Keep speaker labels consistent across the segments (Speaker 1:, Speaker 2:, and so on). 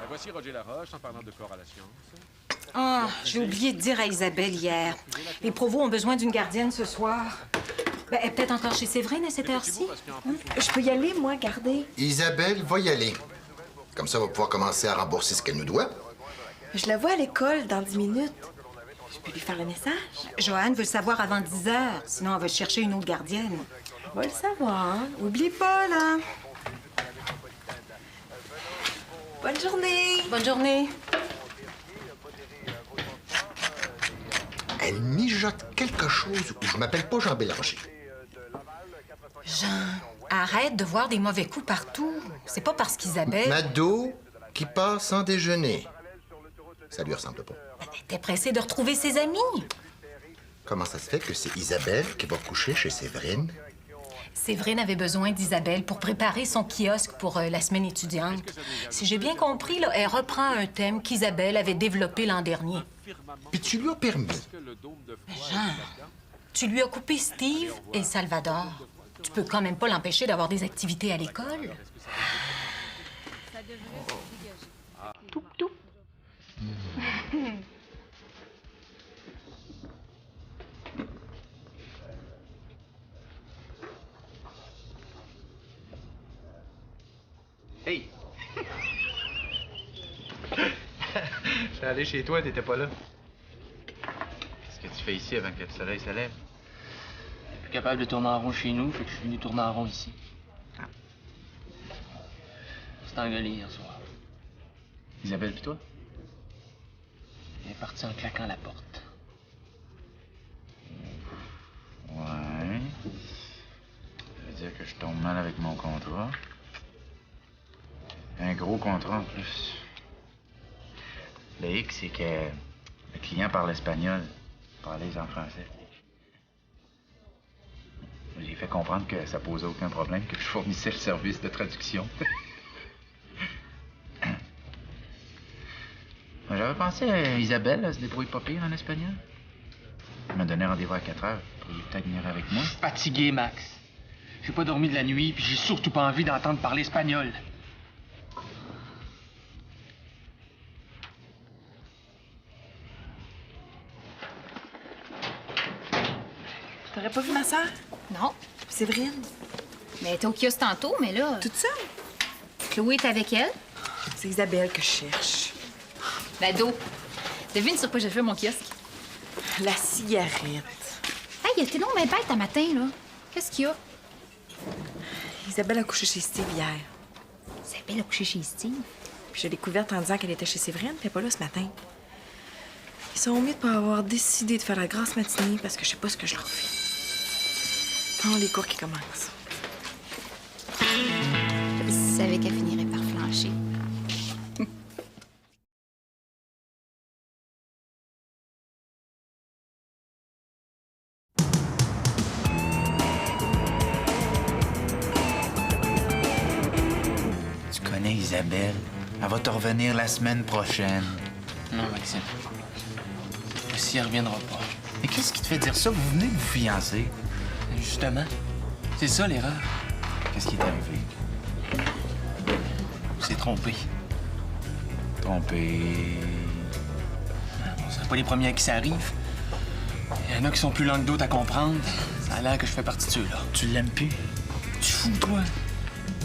Speaker 1: Voici Roger Laroche en parlant de corps à la science.
Speaker 2: Ah, j'ai oublié de dire à Isabelle hier. Les provos ont besoin d'une gardienne ce soir. Ben, elle est peut-être encore chez Séverine à cette heure-ci.
Speaker 3: Je peux y aller, moi, garder.
Speaker 4: Isabelle va y aller. Comme ça, elle va pouvoir commencer à rembourser ce qu'elle nous doit.
Speaker 3: Je la vois à l'école dans 10 minutes. Je peux lui faire le message.
Speaker 2: Joanne veut le savoir avant 10 heures, sinon elle va chercher une autre gardienne.
Speaker 3: On va le savoir.
Speaker 2: Oublie pas, là.
Speaker 3: Bonne journée.
Speaker 2: Bonne journée.
Speaker 4: Elle mijote quelque chose ou je m'appelle pas Jean Bélanger.
Speaker 2: Jean, arrête de voir des mauvais coups partout. C'est pas parce qu'Isabelle...
Speaker 4: Mado qui passe sans déjeuner. Ça lui ressemble pas.
Speaker 2: Elle était pressée de retrouver ses amis.
Speaker 4: Comment ça se fait que c'est Isabelle qui va coucher chez Séverine?
Speaker 2: Séverine avait besoin d'Isabelle pour préparer son kiosque pour la semaine étudiante. Si j'ai bien compris, là, elle reprend un thème qu'Isabelle avait développé l'an dernier.
Speaker 4: Puis tu lui as permis.
Speaker 2: Jean, tu lui as coupé Steve et Salvador. Tu peux quand même pas l'empêcher d'avoir des activités à l'école.
Speaker 3: Toup, toup.
Speaker 5: Hey! J'étais allé chez toi, t'étais pas là. Qu'est-ce que tu fais ici avant que le soleil se lève?
Speaker 6: Je suis plus capable de tourner en rond chez nous, fait que je suis venu tourner en rond ici. C'est engueulé hier soir.
Speaker 5: Isabelle pis toi?
Speaker 6: Elle est partie en claquant la porte.
Speaker 5: Ouais. Ça veut dire que je tombe mal avec mon contrat. Un gros contrat en plus. Le hic, c'est que le client parle espagnol, pas à l'aise en français. J'ai fait comprendre que ça posait aucun problème, que je fournissais le service de traduction. J'avais pensé à Isabelle, elle se débrouille pas pire en espagnol. Elle m'a donné rendez-vous à 4 heures. Vous pourriez peut-être venir avec moi.
Speaker 6: Fatigué, Max. J'ai pas dormi de la nuit, puis j'ai surtout pas envie d'entendre parler espagnol.
Speaker 3: T'aurais pas vu ma sœur?
Speaker 7: Non.
Speaker 3: Séverine?
Speaker 7: Mais elle était au kiosque tantôt, mais là...
Speaker 3: Toute seule?
Speaker 7: Chloé est avec elle.
Speaker 3: C'est Isabelle que je cherche.
Speaker 7: Bado, devine sur quoi j'ai fait mon kiosque.
Speaker 3: La cigarette.
Speaker 7: Hey, elle était non mais bête un matin, là. Qu'est-ce qu'il y a?
Speaker 3: Isabelle a couché chez Steve hier.
Speaker 7: Isabelle a couché chez Steve.
Speaker 3: Puis je l'ai découverte en disant qu'elle était chez Séverine, puis elle est pas là ce matin. Ils sont mieux de pas avoir décidé de faire la grasse matinée parce que je sais pas ce que je leur fais. Oh, les cours qui commencent.
Speaker 7: Je savais qu'elle finirait par flancher.
Speaker 8: Tu connais Isabelle. Elle va te revenir la semaine prochaine.
Speaker 6: Non, Maxime. Si elle reviendra pas.
Speaker 8: Mais qu'est-ce qui te fait dire ça? Vous venez de vous fiancer.
Speaker 6: Justement, c'est ça l'erreur.
Speaker 8: Qu'est-ce qui est arrivé?
Speaker 6: On s'est trompé.
Speaker 8: Trompé.
Speaker 6: On serait pas les premiers à qui ça arrive. Il y en a qui sont plus longs que d'autres à comprendre. Ça a l'air que je fais partie de ceux-là.
Speaker 8: Tu l'aimes plus?
Speaker 6: Tu fous, toi?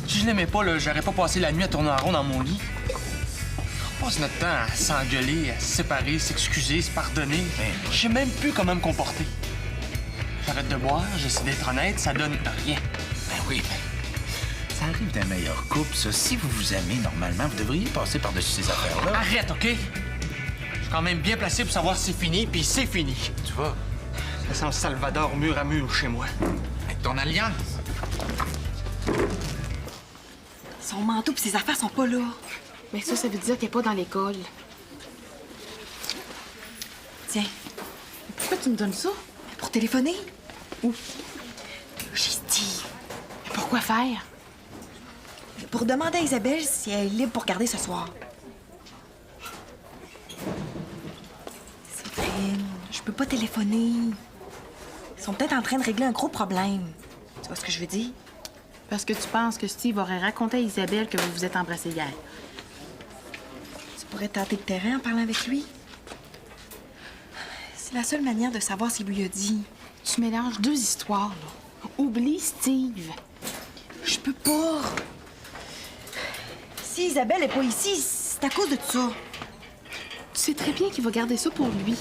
Speaker 6: Si je l'aimais pas, là, j'aurais pas passé la nuit à tourner en rond dans mon lit. On passe notre temps à s'engueuler, à se séparer, s'excuser, se pardonner. Je sais même plus comment me comporter. J'arrête de boire, j'essaie d'être honnête, ça donne rien.
Speaker 8: Ben oui, mais ça arrive d'un meilleur couple, ça. Si vous vous aimez normalement, vous devriez passer par-dessus ces affaires-là.
Speaker 6: Arrête, OK? Je suis quand même bien placé pour savoir si c'est fini, puis c'est fini.
Speaker 8: Tu vas.
Speaker 6: Ça sent le Salvador mur à mur chez moi.
Speaker 8: Avec ton alliance.
Speaker 3: Son manteau puis ses affaires sont pas là.
Speaker 7: Mais ça veut dire qu'elle est pas dans l'école.
Speaker 3: Tiens,
Speaker 7: Pourquoi tu me donnes ça?
Speaker 3: pour téléphoner.
Speaker 7: Où?
Speaker 3: Chez Steve.
Speaker 7: Pourquoi faire?
Speaker 3: Pour demander à Isabelle si elle est libre pour garder ce soir. Séverine, je peux pas téléphoner. Ils sont peut-être en train de régler un gros problème. Tu vois ce que je veux dire?
Speaker 7: Parce que tu penses que Steve aurait raconté à Isabelle que vous vous êtes embrassés hier.
Speaker 3: pourrais tâter le terrain en parlant avec lui. C'est la seule manière de savoir s'il lui a dit.
Speaker 9: Tu mélanges deux histoires, là. Oublie Steve.
Speaker 3: Je peux pas. Si Isabelle est pas ici, c'est à cause de ça.
Speaker 9: Tu sais très bien qu'il va garder ça pour lui.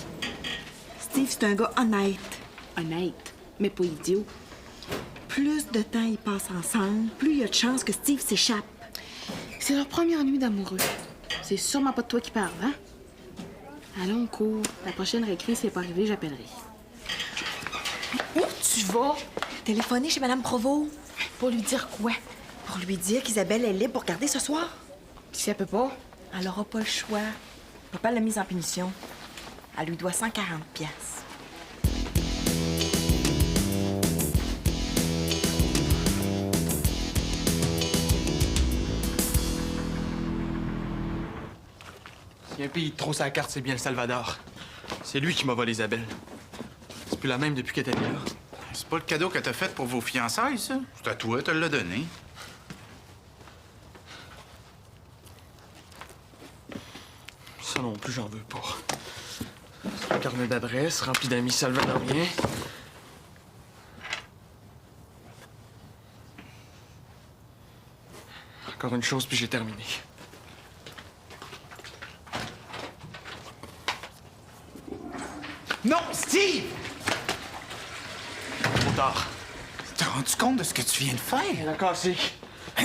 Speaker 3: Steve, c'est un gars honnête.
Speaker 9: Honnête, mais pas idiot.
Speaker 3: Plus de temps ils passent ensemble, plus il y a de chances que Steve s'échappe.
Speaker 9: C'est leur première nuit d'amoureux. C'est sûrement pas de toi qui parle, hein? Allons, cours. La prochaine récré, si elle n'est pas arrivée, j'appellerai. Où tu vas?
Speaker 3: Téléphoner chez Madame Provost.
Speaker 9: Pour lui dire quoi?
Speaker 3: Pour lui dire qu'Isabelle est libre pour garder ce soir.
Speaker 9: Puis si elle peut pas?
Speaker 3: Elle aura pas le choix. Papa l'a mise en punition. Elle lui doit 140 piastres.
Speaker 6: Il y a un pays trop sa carte, c'est bien le Salvador. C'est lui qui m'a volé Isabelle. C'est plus la même depuis qu'elle était là.
Speaker 8: C'est pas le cadeau que t'as fait pour vos fiançailles, ça? C'est à toi, tu l'as donné.
Speaker 6: Ça non plus, j'en veux pas. C'est un carnet d'adresses rempli d'amis salvadoriens. Encore une chose, puis j'ai terminé.
Speaker 8: Non, Steve!
Speaker 6: Trop tard.
Speaker 8: T'as rendu compte de ce que tu viens de faire?
Speaker 6: Elle a cassé.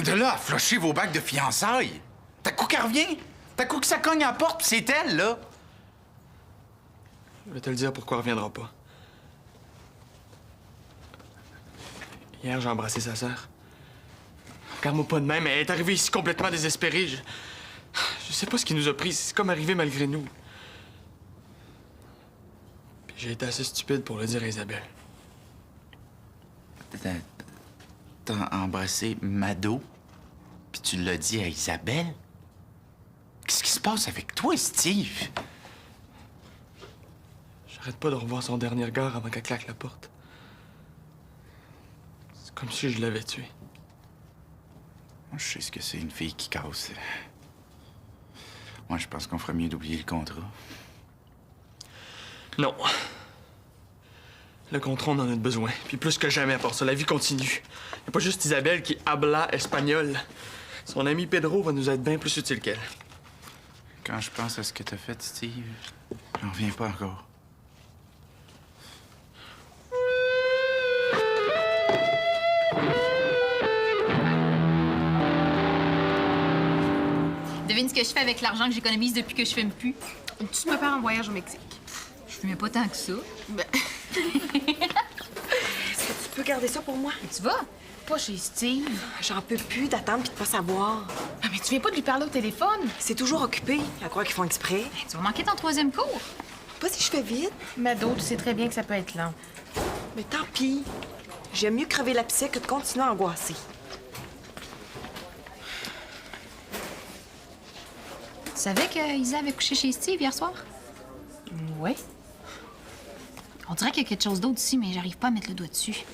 Speaker 8: De là à flusher vos bacs de fiançailles. T'as coup qu'elle revient? T'as coup que ça cogne à la porte, pis c'est elle, là?
Speaker 6: Je vais te le dire pourquoi elle reviendra pas. Hier, j'ai embrassé sa sœur. Regarde-moi pas de même, elle est arrivée ici complètement désespérée. Je sais pas ce qui nous a pris, c'est comme arrivé malgré nous. Puis j'ai été assez stupide pour le dire à Isabelle.
Speaker 8: T'as embrassé Mado, puis tu l'as dit à Isabelle? Qu'est-ce qui se passe avec toi, Steve?
Speaker 6: J'arrête pas de revoir son dernier regard avant qu'elle claque la porte. C'est comme si je l'avais tué.
Speaker 8: Moi, je sais ce que c'est, une fille qui casse. Moi, je pense qu'on ferait mieux d'oublier le contrat.
Speaker 6: Non. Le contrat, on en a besoin. Puis plus que jamais, à part ça, la vie continue. Y a pas juste Isabelle qui habla espagnol. Son ami Pedro va nous être bien plus utile qu'elle.
Speaker 8: Quand je pense à ce que t'as fait, Steve, j'en reviens pas encore.
Speaker 7: Devine ce que je fais avec l'argent que j'économise depuis que je fume plus.
Speaker 9: Tu te prépares un voyage au Mexique.
Speaker 7: Je fumais pas tant que ça.
Speaker 3: Est-ce que tu peux garder ça pour moi?
Speaker 7: Tu vas?
Speaker 9: Pas chez Steve.
Speaker 3: J'en peux plus d'attendre puis de pas savoir.
Speaker 9: Ah, mais tu viens pas de lui parler au téléphone?
Speaker 3: C'est toujours occupé. À croire qu'ils font exprès.
Speaker 7: Tu vas manquer ton 3e cours.
Speaker 3: Pas si je fais vite.
Speaker 9: Mado, tu sais très bien que ça peut être lent.
Speaker 3: Mais tant pis. J'aime mieux crever l'abcès que de continuer à angoisser.
Speaker 7: Tu savais que Isa avait couché chez Steve hier soir?
Speaker 9: Ouais.
Speaker 7: On dirait qu'il y a quelque chose d'autre ici, mais j'arrive pas à mettre le doigt dessus.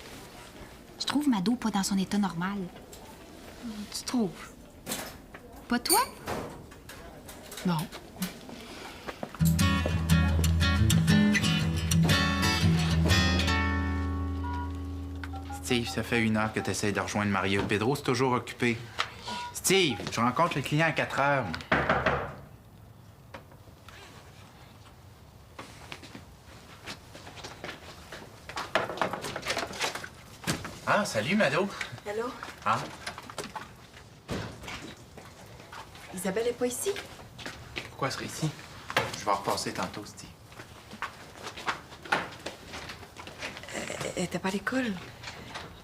Speaker 7: Je trouve Mado pas dans son état normal.
Speaker 9: Tu trouves?
Speaker 7: Pas toi?
Speaker 9: Non.
Speaker 8: Steve, ça fait 1 heure que tu essaies de rejoindre Maria. Pedro, c'est toujours occupé. Steve, je rencontre le client à 4 heures. Ah, salut, Mado.
Speaker 3: Allô?
Speaker 8: Ah,
Speaker 3: Isabelle est pas ici?
Speaker 6: Pourquoi elle serait ici?
Speaker 8: je vais repasser tantôt, Steve.
Speaker 3: Elle était pas à l'école.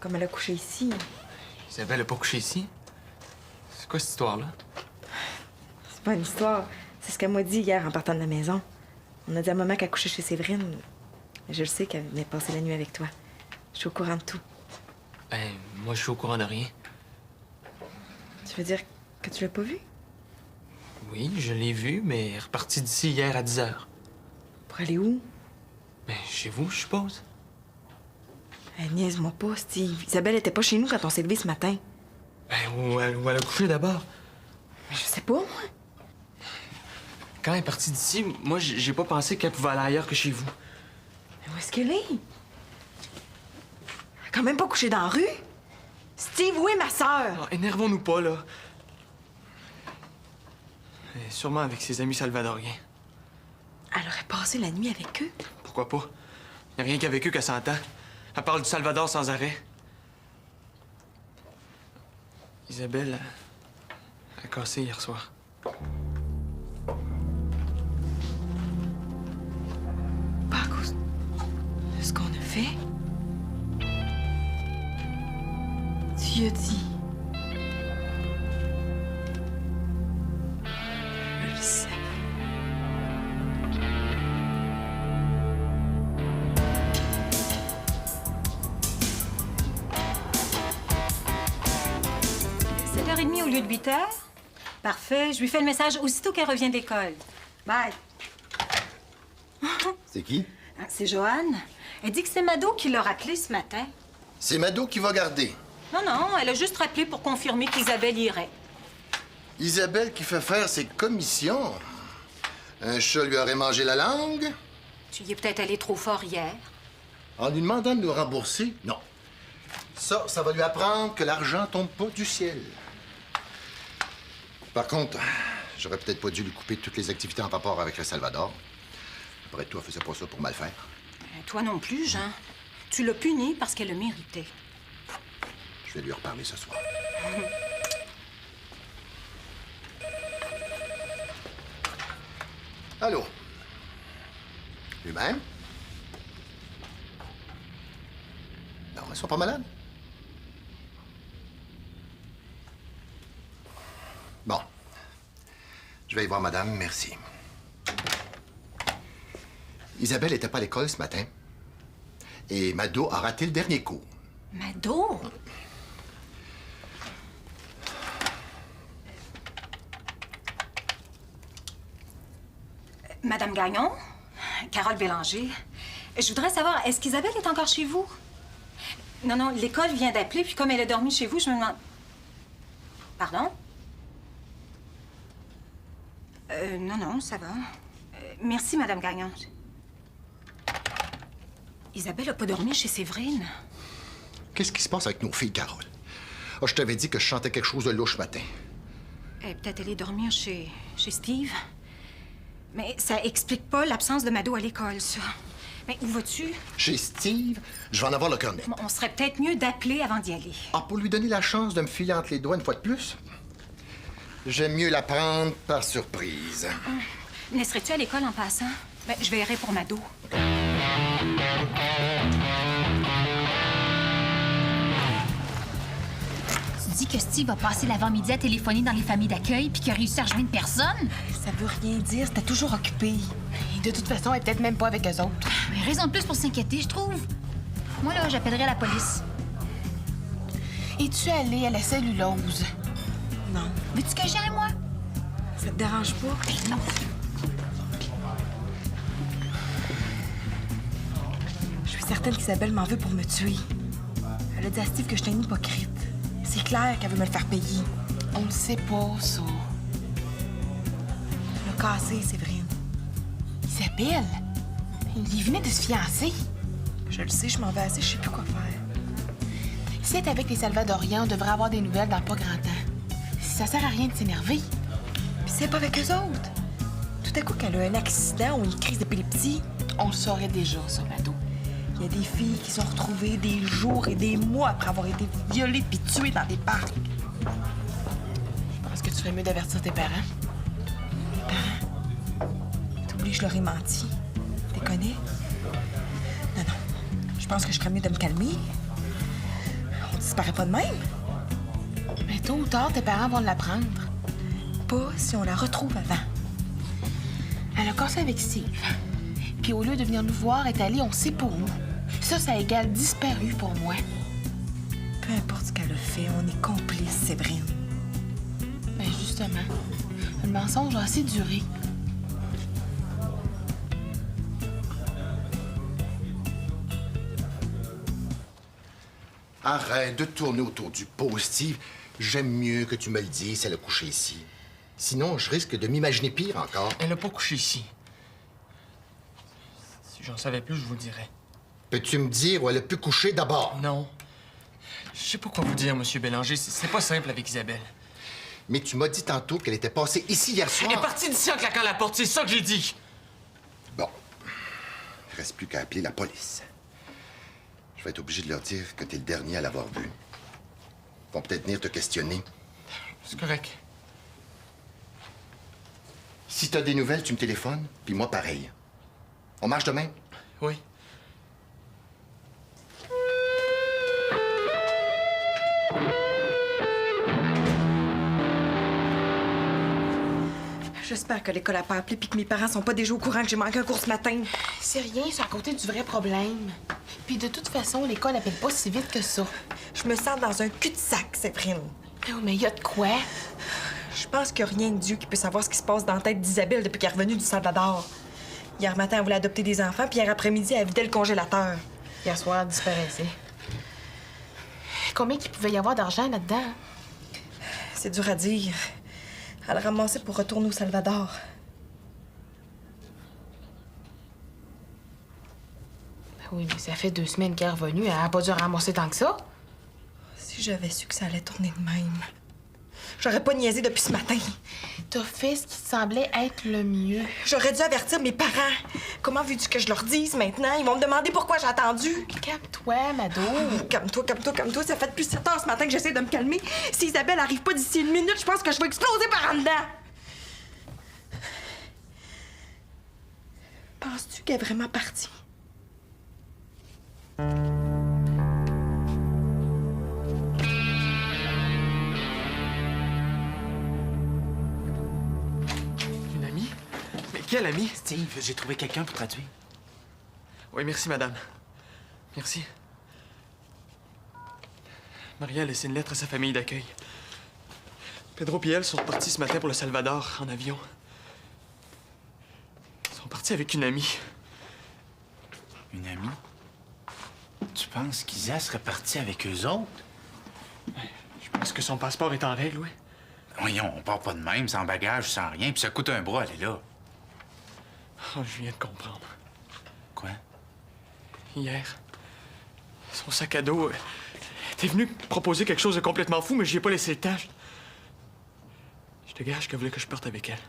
Speaker 3: Comme elle a couché ici.
Speaker 6: Isabelle a pas couché ici? C'est quoi cette histoire-là?
Speaker 3: C'est pas une histoire. C'est ce qu'elle m'a dit hier en partant de la maison. On a dit à maman qu'elle couchait chez Séverine. Je le sais qu'elle venait passer la nuit avec toi. Je suis au courant de tout.
Speaker 6: Ben, moi, je suis au courant de rien.
Speaker 3: Tu veux dire que tu l'as pas vue?
Speaker 6: Oui, je l'ai vue, mais elle est repartie d'ici hier à 10 heures.
Speaker 3: Pour aller où?
Speaker 6: Ben, chez vous, je suppose.
Speaker 3: Niaise-moi pas, Steve. Isabelle était pas chez nous quand on s'est levé ce matin.
Speaker 6: Ben, où elle a couché d'abord.
Speaker 3: Mais je sais pas, moi.
Speaker 6: Quand elle est partie d'ici, moi, j'ai pas pensé qu'elle pouvait aller ailleurs que chez vous.
Speaker 3: Mais où est-ce qu'elle est? Elle a quand même pas couché dans la rue. Steve, où est ma sœur?
Speaker 6: Non, énervons-nous pas, là. Elle est sûrement avec ses amis salvadoriens.
Speaker 3: Elle aurait passé la nuit avec eux.
Speaker 6: Pourquoi pas? Y a rien qu'avec eux qu'elle s'entend. Elle parle du Salvador sans arrêt. Isabelle a cassé hier soir.
Speaker 3: Pas à cause de ce qu'on a fait. Tu as dit. Je le sais.
Speaker 2: C'est 7h30 au lieu de 8h? Parfait. Je lui fais le message aussitôt qu'elle revient de l'école. Bye.
Speaker 4: C'est qui?
Speaker 2: C'est Joanne. Elle dit que c'est Mado qui l'a rappelé ce matin.
Speaker 4: C'est Mado qui va garder.
Speaker 2: Non, non, elle a juste rappelé pour confirmer qu'Isabelle irait.
Speaker 4: Isabelle qui fait faire ses commissions. Un chat lui aurait mangé la langue.
Speaker 2: Tu y es peut-être allé trop fort hier.
Speaker 4: En lui demandant de nous rembourser, non. Ça va lui apprendre que l'argent tombe pas du ciel. Par contre, j'aurais peut-être pas dû lui couper toutes les activités en rapport avec le Salvador. Après tout, elle faisait pas ça pour mal faire.
Speaker 2: Toi non plus, Jean. Tu l'as punie parce qu'elle le méritait.
Speaker 4: Je vais lui reparler ce soir. Allô? Lui-même? Non, ils sont pas malades. Bon. Je vais y voir madame, merci. Isabelle n'était pas à l'école ce matin. Et Mado a raté le dernier cours.
Speaker 2: Mado? Madame Gagnon, Carole Bélanger, je voudrais savoir, est-ce qu'Isabelle est encore chez vous? Non, non, l'école vient d'appeler, puis comme elle a dormi chez vous, je me demande... Pardon? Non, non, ça va. Merci, Madame Gagnon. Isabelle n'a pas dormi chez Séverine.
Speaker 4: Qu'est-ce qui se passe avec nos filles, Carole? Ah, je t'avais dit que je chantais quelque chose de louche ce matin.
Speaker 2: Elle est peut-être allée dormir chez Steve. Mais ça explique pas l'absence de Mado à l'école, ça. Mais où vas-tu?
Speaker 4: Chez Steve, je vais en avoir le cœur net.
Speaker 2: Bon, on serait peut-être mieux d'appeler avant d'y aller.
Speaker 4: Ah, pour lui donner la chance de me filer entre les doigts une fois de plus? J'aime mieux la prendre par surprise.
Speaker 2: Laisserais-tu à l'école en passant? Ben, je verrai pour Mado.
Speaker 7: Tu dis que Steve va passer l'avant-midi à téléphoner dans les familles d'accueil puis qu'il a réussi à rejoindre personne?
Speaker 3: Ça veut rien dire, c'était toujours occupé.
Speaker 9: Et de toute façon, elle est peut-être même pas avec eux autres.
Speaker 7: Mais raison de plus pour s'inquiéter, je trouve. Moi, là, j'appellerai la police.
Speaker 9: Es-tu allée à la cellulose?
Speaker 3: Non.
Speaker 7: Veux-tu que j'y aille, moi?
Speaker 3: Ça te dérange pas?
Speaker 7: Non.
Speaker 3: Je suis certaine qu'Isabelle m'en veut pour me tuer. Elle a dit à Steve que j'étais une hypocrite. C'est clair qu'elle veut me le faire payer.
Speaker 9: On le sait pas, ça.
Speaker 3: Elle a cassé, Séverine.
Speaker 9: Isabelle? Il venait de se fiancer.
Speaker 3: Je le sais, je m'en vais assez, je sais plus quoi faire.
Speaker 9: Si elle est avec les Salvadoriens, on devrait avoir des nouvelles dans pas grand temps. Ça sert à rien de s'énerver.
Speaker 3: Puis c'est pas avec eux autres. Tout à coup qu'elle a un accident ou une crise d'épilepsie,
Speaker 9: On le saurait déjà, ça, Mado.
Speaker 3: il y a des filles qui sont retrouvées des jours et des mois après avoir été violées puis tuées dans des parcs.
Speaker 9: Je pense que tu ferais mieux d'avertir tes parents.
Speaker 3: T'oublies, je leur ai menti. Tu les connais? Non, non. Je pense que je ferais mieux de me calmer. On disparaît pas de même.
Speaker 9: Mais tôt ou tard, tes parents vont l'apprendre.
Speaker 3: Pas si on la retrouve avant.
Speaker 9: Elle a cassé avec Steve. Puis au lieu de venir nous voir, elle est allée on sait pas où. Ça égale disparu pour moi.
Speaker 3: Peu importe ce qu'elle a fait, on est complices, Séverine.
Speaker 9: Ben justement, le mensonge a assez duré.
Speaker 4: Arrête de tourner autour du pot, Steve. J'aime mieux que tu me le dises, elle a couché ici. Sinon, je risque de m'imaginer pire encore.
Speaker 6: Elle n'a pas couché ici. Si j'en savais plus, je vous le dirais.
Speaker 4: Peux-tu me dire où elle a pu coucher d'abord?
Speaker 6: Non. Je sais pas quoi vous dire, Monsieur Bélanger. C'est pas simple avec Isabelle.
Speaker 4: Mais tu m'as dit tantôt qu'elle était passée ici hier soir.
Speaker 6: Elle est partie d'ici en claquant la porte, c'est ça que j'ai dit.
Speaker 4: Bon. Il reste plus qu'à appeler la police. Je vais être obligé de leur dire que t'es le dernier à l'avoir vue. Ils vont peut-être venir te questionner.
Speaker 6: C'est correct.
Speaker 4: Si t'as des nouvelles, tu me téléphones, puis moi pareil. On marche demain?
Speaker 6: Oui.
Speaker 3: J'espère que l'école a pas appelé puis que mes parents sont pas déjà au courant que j'ai manqué un cours ce matin.
Speaker 9: C'est rien, c'est à côté du vrai problème. Puis de toute façon, l'école appelle pas si vite que ça.
Speaker 3: Je me sens dans un cul-de-sac, Séverine.
Speaker 9: Oh, mais y a de quoi?
Speaker 3: Je pense qu'il n'y a rien de Dieu qui peut savoir ce qui se passe dans la tête d'Isabelle depuis qu'elle est revenue du Salvador. Hier matin, elle voulait adopter des enfants, puis hier après-midi, elle vidait le congélateur.
Speaker 9: Hier soir, elle disparaissait. Combien qu'il pouvait y avoir d'argent là-dedans?
Speaker 3: C'est dur à dire. Elle a ramassé pour retourner au Salvador.
Speaker 9: Oui, mais ça fait 2 semaines qu'elle est revenue. Elle a pas dû ramasser tant que ça.
Speaker 3: Si j'avais su que ça allait tourner de même, j'aurais pas niaisé depuis ce matin.
Speaker 9: T'as fait ce qui te semblait être le mieux.
Speaker 3: J'aurais dû avertir mes parents. Comment veux-tu que je leur dise maintenant? Ils vont me demander pourquoi j'ai attendu.
Speaker 9: Calme-toi, Mado.
Speaker 3: Calme-toi. Ça fait depuis 7 heures ce matin que j'essaie de me calmer. Si Isabelle arrive pas d'ici 1 minute, je pense que je vais exploser par en dedans. Penses-tu qu'elle est vraiment partie?
Speaker 6: Une amie? Mais quelle amie?
Speaker 8: Steve, j'ai trouvé quelqu'un pour traduire.
Speaker 6: Oui, merci, madame. Merci. Maria a laissé une lettre à sa famille d'accueil. Pedro et elle sont partis ce matin pour le Salvador, en avion. Ils sont partis avec une amie.
Speaker 8: Une amie? Tu penses qu'Isa serait partie avec eux autres?
Speaker 6: Je pense que son passeport est en règle, oui.
Speaker 8: Voyons, on part pas de même, sans bagage, sans rien, puis ça coûte un bras, elle est là.
Speaker 6: Oh, je viens de comprendre.
Speaker 8: Quoi?
Speaker 6: Hier, son sac à dos était venu proposer quelque chose de complètement fou, mais j'y ai pas laissé le temps. Je te gage qu'elle voulait que je parte avec elle.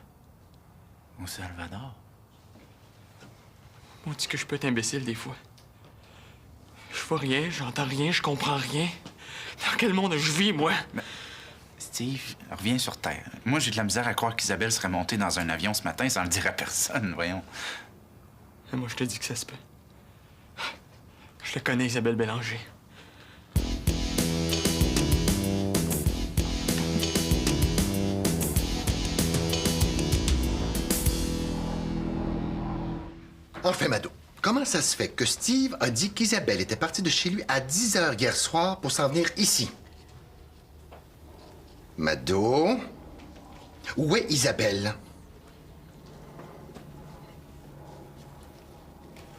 Speaker 8: Au Salvador?
Speaker 6: On dit que je peux être imbécile des fois. Je vois rien, j'entends rien, je comprends rien. Dans quel monde je vis, moi?
Speaker 8: Mais, Steve, reviens sur Terre. Moi, j'ai de la misère à croire qu'Isabelle serait montée dans un avion ce matin sans le dire à personne, voyons.
Speaker 6: Et moi, je te dis que ça se peut. Je le connais, Isabelle Bélanger.
Speaker 4: Enfin, Mado, comment ça se fait que Steve a dit qu'Isabelle était partie de chez lui à 10 h hier soir pour s'en venir ici? Mado? Où est Isabelle?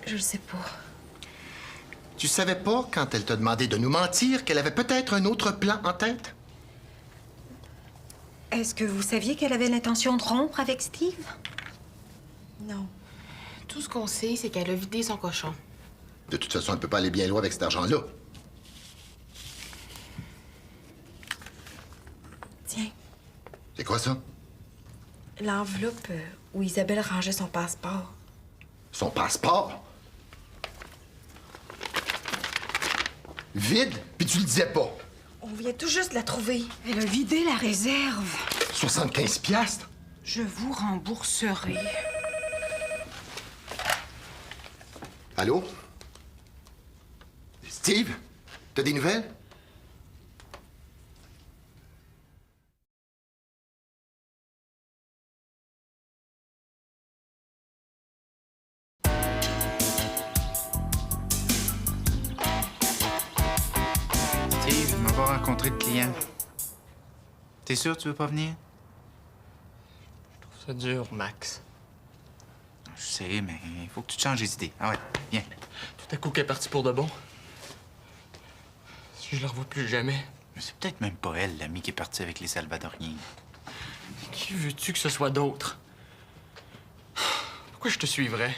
Speaker 3: Je le sais pas.
Speaker 4: Tu savais pas, quand elle t'a demandé de nous mentir, qu'elle avait peut-être un autre plan en tête?
Speaker 2: Est-ce que vous saviez qu'elle avait l'intention de rompre avec Steve?
Speaker 3: Non.
Speaker 9: Tout ce qu'on sait, c'est qu'elle a vidé son cochon.
Speaker 4: De toute façon, elle peut pas aller bien loin avec cet argent-là.
Speaker 3: Tiens,
Speaker 4: C'est quoi ça?
Speaker 3: l'enveloppe où Isabelle rangeait son passeport.
Speaker 4: Son passeport? Vide, puis tu le disais pas.
Speaker 3: On vient tout juste de la trouver.
Speaker 2: Elle a vidé la réserve.
Speaker 4: 75 piastres?
Speaker 2: Je vous rembourserai.
Speaker 4: Allô? Steve? T'as des nouvelles?
Speaker 8: Steve, on va rencontrer le client. T'es sûr que tu veux pas venir?
Speaker 6: C'est dur, Max.
Speaker 8: Je sais, mais il faut que tu te changes les idées. Ah ouais, viens.
Speaker 6: Tout à coup qu'elle est partie pour de bon. Si je la revois plus jamais.
Speaker 8: Mais c'est peut-être même pas elle, l'amie qui est partie avec les Salvadoriens.
Speaker 6: Qui veux-tu que ce soit d'autre? Pourquoi je te suivrais?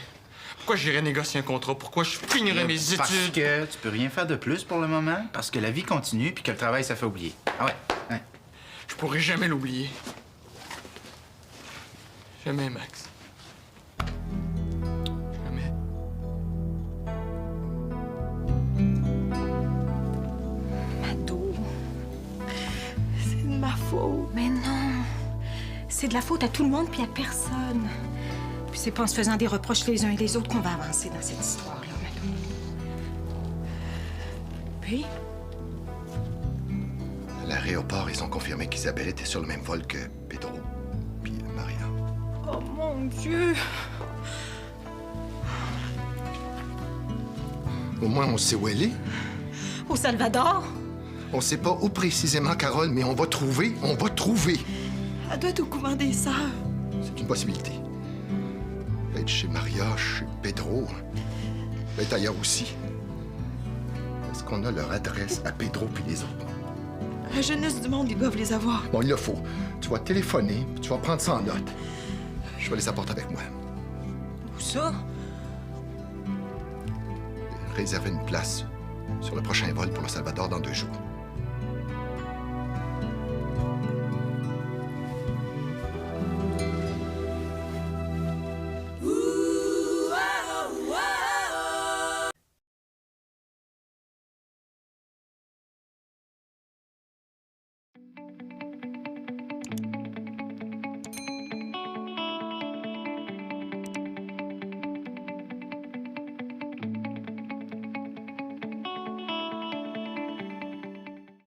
Speaker 6: Pourquoi j'irais négocier un contrat? Pourquoi je finirais mes études?
Speaker 5: Parce que tu peux rien faire de plus pour le moment, parce que la vie continue puis que le travail, ça fait oublier. Ah ouais? Ouais.
Speaker 6: Je pourrais jamais l'oublier. Jamais, Max. Jamais.
Speaker 2: Mado,
Speaker 3: C'est de ma faute.
Speaker 2: mais non. C'est de la faute à tout le monde puis à personne. Puis c'est pas en se faisant des reproches les uns et les autres qu'on va avancer dans cette histoire-là, Mado.
Speaker 3: Puis,
Speaker 4: À l'aéroport, ils ont confirmé qu'Isabelle était sur le même vol que Pedro puis Maria.
Speaker 3: oh mon Dieu!
Speaker 4: Au moins, on sait où elle est.
Speaker 2: Au Salvador?
Speaker 4: On sait pas où précisément, Carole, mais on va trouver.
Speaker 3: Elle doit être au couvent des sœurs.
Speaker 4: C'est une possibilité. Elle va être chez Maria, chez Pedro. Elle va être ailleurs aussi. Est-ce qu'on a leur adresse à Pedro puis les autres?
Speaker 3: La jeunesse du monde, ils doivent les avoir.
Speaker 4: Bon, il le faut. Tu vas téléphoner, puis tu vas prendre ça en note. Je vais les apporter avec moi.
Speaker 2: Où ça?
Speaker 4: Réserver une place sur le prochain vol pour le Salvador dans 2 jours.